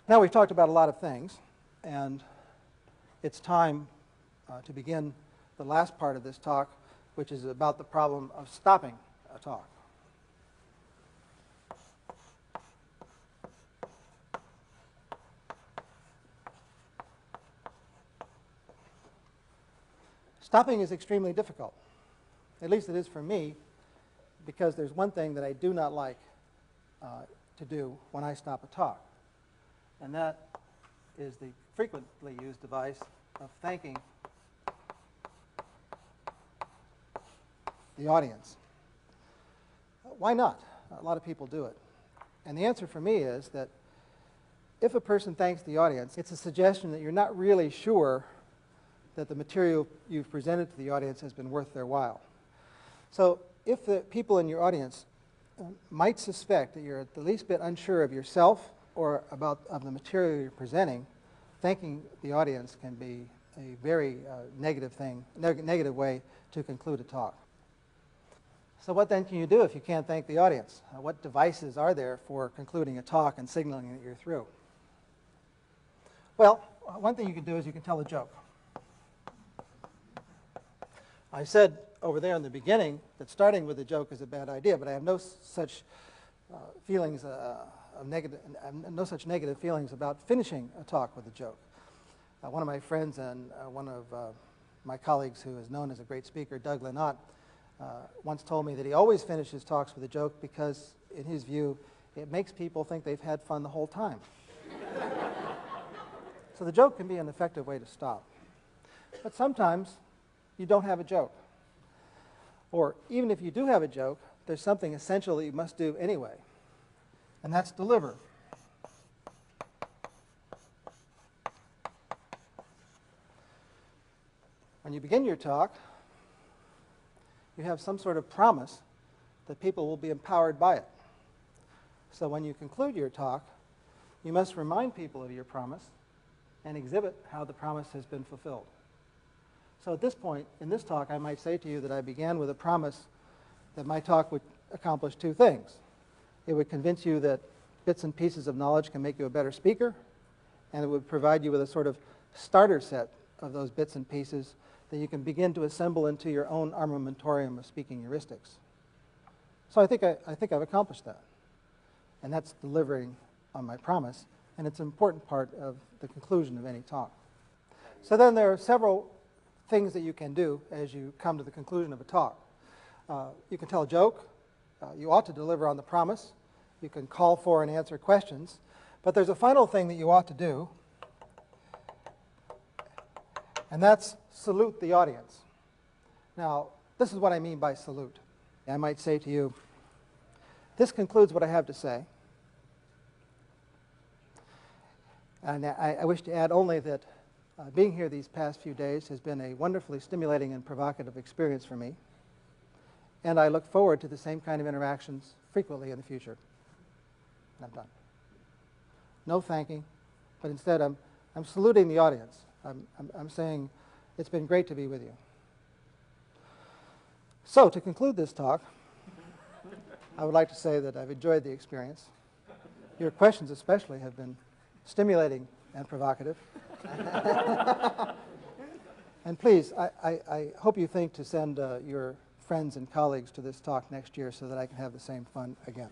Now we've talked about a lot of things, and it's time to begin the last part of this talk, which is about the problem of stopping a talk. Stopping is extremely difficult. At least it is for me, because there's one thing that I do not like to do when I stop a talk, and that is the frequently used device of thanking the audience. Why not? A lot of people do it. And the answer for me is that if a person thanks the audience, it's a suggestion that you're not really sure that the material you've presented to the audience has been worth their while. So if the people in your audience might suspect that you're the least bit unsure of yourself or of the material you're presenting, thanking the audience can be a very negative way to conclude a talk. So what then can you do if you can't thank the audience? What devices are there for concluding a talk and signaling that you're through? Well, one thing you can do is you can tell a joke. I said over there in the beginning that starting with a joke is a bad idea, but I have no such feelings no such negative feelings about finishing a talk with a joke. One of my friends and one of my colleagues who is known as a great speaker, Doug Lynott, once told me that he always finishes talks with a joke because, in his view, it makes people think they've had fun the whole time. So the joke can be an effective way to stop. But sometimes you don't have a joke. Or even if you do have a joke, there's something essential that you must do anyway, and that's deliver. When you begin your talk, you have some sort of promise that people will be empowered by it. So when you conclude your talk, you must remind people of your promise and exhibit how the promise has been fulfilled. So at this point, in this talk, I might say to you that I began with a promise that my talk would accomplish two things. It would convince you that bits and pieces of knowledge can make you a better speaker, and it would provide you with a sort of starter set of those bits and pieces that you can begin to assemble into your own armamentarium of speaking heuristics. So I think I've accomplished that. And that's delivering on my promise, and it's an important part of the conclusion of any talk. So then there are several things that you can do as you come to the conclusion of a talk. You can tell a joke. You ought to deliver on the promise. You can call for and answer questions. But there's a final thing that you ought to do, and that's salute the audience. Now, this is what I mean by salute. I might say to you, this concludes what I have to say. And I wish to add only that being here these past few days has been a wonderfully stimulating and provocative experience for me. And I look forward to the same kind of interactions frequently in the future. And I'm done. No thanking, but instead I'm saluting the audience. I'm saying it's been great to be with you. So to conclude this talk, I would like to say that I've enjoyed the experience. Your questions especially have been stimulating and provocative. And please, I hope you think to send your friends and colleagues to this talk next year so that I can have the same fun again.